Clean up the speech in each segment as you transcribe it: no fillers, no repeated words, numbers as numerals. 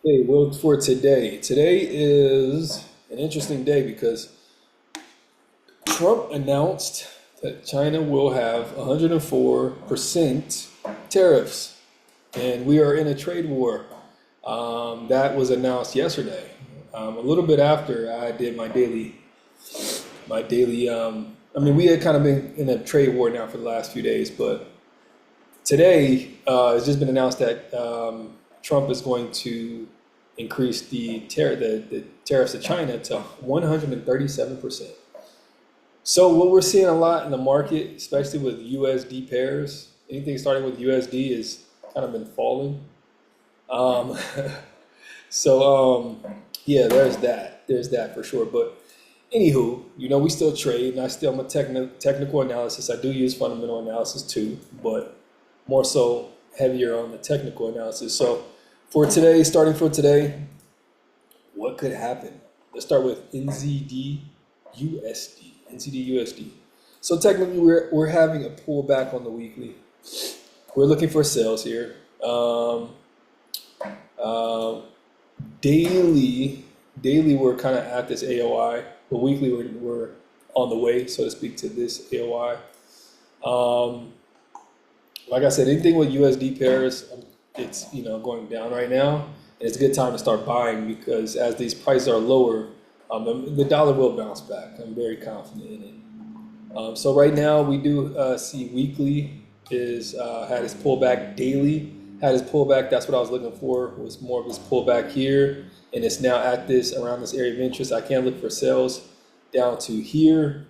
Hey, well, for today, today is an interesting day because Trump announced that China will have 104% tariffs, and we are in a trade war. That was announced yesterday, a little bit after I did my daily. I mean, we had kind of been in a trade war now for the last few days, but today, it's just been announced that Trump is going to increase the tariffs to China to 137%. So what we're seeing a lot in the market, especially with USD pairs, anything starting with USD is kind of been falling. Um, so yeah, there's that for sure. But anywho, we still trade, and I still am a technical analysis. I do use fundamental analysis too, but more so heavier on the technical analysis. So for today, starting for today, what could happen? Let's start with NZD USD. NZD USD. So technically, we're having a pullback on the weekly. We're looking for sales here. Uh, daily, we're kind of at this AOI, but weekly, we're on the way, so to speak, to this AOI. Um, like I said, anything with USD pairs, it's going down right now, and it's a good time to start buying because as these prices are lower, the dollar will bounce back. I'm very confident in it. So right now we do see weekly is had his pullback, daily had his pullback. That's what I was looking for, was more of his pullback here, and it's now at this around this area of interest. I can look for sales down to here,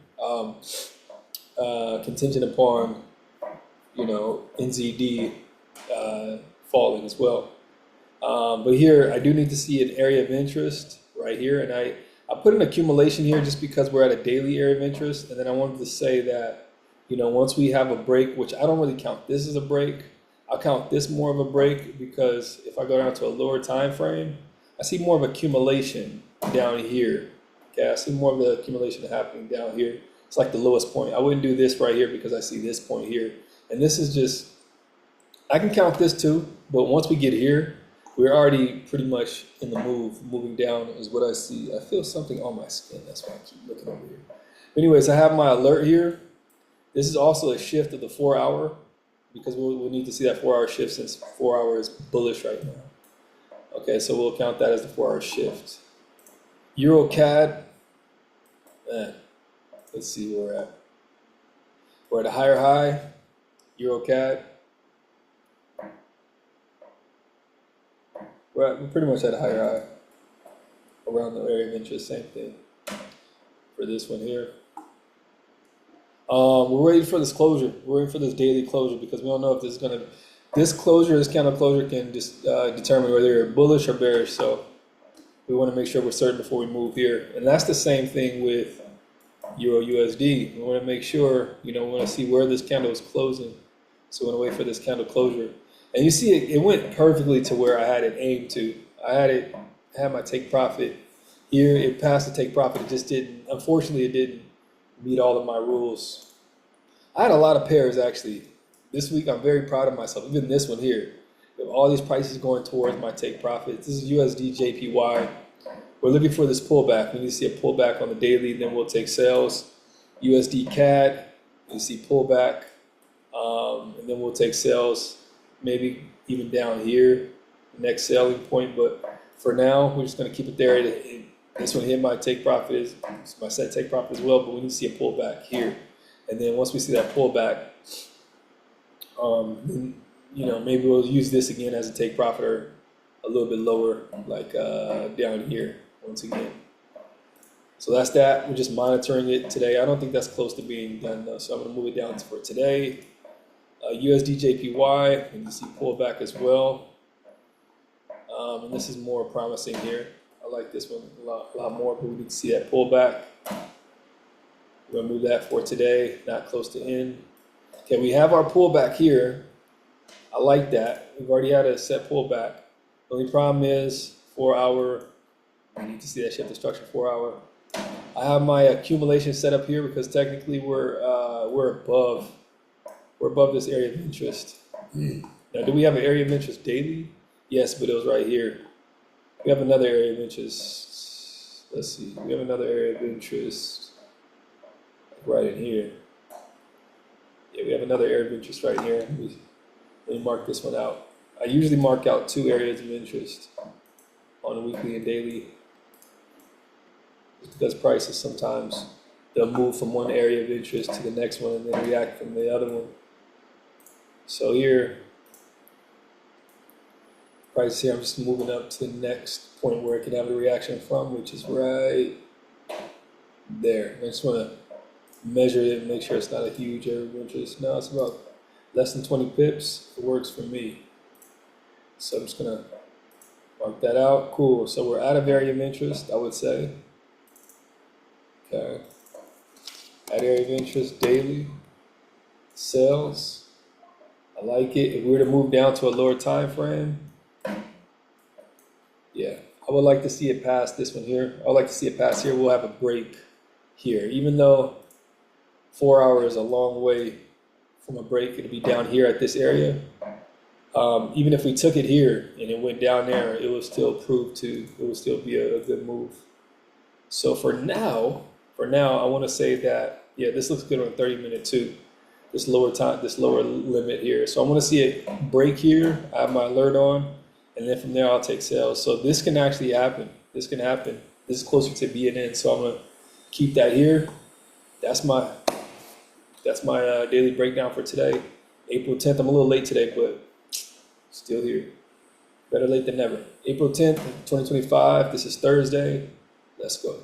contingent upon NZD falling as well. But here, I do need to see an area of interest right here, and I put an accumulation here just because we're at a daily area of interest, and then I wanted to say that, once we have a break, which I don't really count this as a break, I'll count this more of a break because if I go down to a lower time frame, I see more of accumulation down here. Okay, I see more of the accumulation happening down here. It's like the lowest point. I wouldn't do this right here because I see this point here, and this is just, I can count this too, but once we get here, we're already pretty much in the moving down is what I see. I feel something on my skin. That's why I keep looking over here. Anyways, I have my alert here. This is also a shift of the 4 hour because we'll need to see that 4 hour shift since 4 hour is bullish right now. Okay, so we'll count that as the 4 hour shift. Euro CAD, man, let's see where we're at. We're at a higher high, Euro CAD. We're pretty much at a higher high around the area of interest. Same thing for this one here. We're waiting for this closure. We're waiting for this daily closure because we don't know if this is going to, this candle closure can just determine whether you're bullish or bearish. So we want to make sure we're certain before we move here. And that's the same thing with Euro USD. We want to make sure, we want to see where this candle is closing. So we want to wait for this candle closure. And you see it went perfectly to where I had it aimed to. I had my take profit here. It passed the take profit. It just didn't, unfortunately, it didn't meet all of my rules. I had a lot of pairs actually. This week, I'm very proud of myself. Even this one here, with all these prices going towards my take profit. This is USD JPY. We're looking for this pullback. We need to see a pullback on the daily, then we'll take sales. USD CAD, you see pullback, and then we'll take sales. Maybe even down here, next selling point. But for now, we're just going to keep it there. This one here, my take profit is my set take profit as well. But we need to see a pullback here, and then once we see that pullback, then, maybe we'll use this again as a take profit or a little bit lower, like down here once again. So that's that. We're just monitoring it today. I don't think that's close to being done though, so I'm going to move it down for today. USD JPY, and you see pullback as well. And this is more promising here. I like this one a lot more, but we need to see that pullback. We're gonna move that for today, not close to end. Okay, we have our pullback here. I like that. We've already had a set pullback. The only problem is 4 hour. I need to see that shift instruction 4 hour. I have my accumulation set up here because technically we're above this area of interest. Now, do we have an area of interest daily? Yes, but it was right here. We have another area of interest. Let's see. We have another area of interest right in here. Yeah, we have another area of interest right here. Let me mark this one out. I usually mark out 2 areas of interest on a weekly and daily, because prices sometimes they'll move from one area of interest to the next one and then react from the other one. So here, price here, I'm just moving up to the next point where it can have a reaction from, which is right there. I just want to measure it and make sure it's not a huge area of interest. No, it's about less than 20 pips. It works for me. So I'm just gonna mark that out. Cool. So we're out of area of interest, I would say. Okay. At area of interest daily. Sales. I like it. If we were to move down to a lower time frame, yeah, I would like to see it past this one here. I would like to see it past here. We'll have a break here. Even though 4 hours is a long way from a break, it'll be down here at this area. Even if we took it here and it went down there, it would still be a good move. So for now, I want to say that, yeah, this looks good on 30-minute too. This lower limit here. So I want to see it break here. I have my alert on, and then from there I'll take sales. So this can actually happen. This can happen. This is closer to being in. So I'm gonna keep that here. That's my daily breakdown for today. April 10th. I'm a little late today, but still here. Better late than never. April 10th, 2025. This is Thursday. Let's go.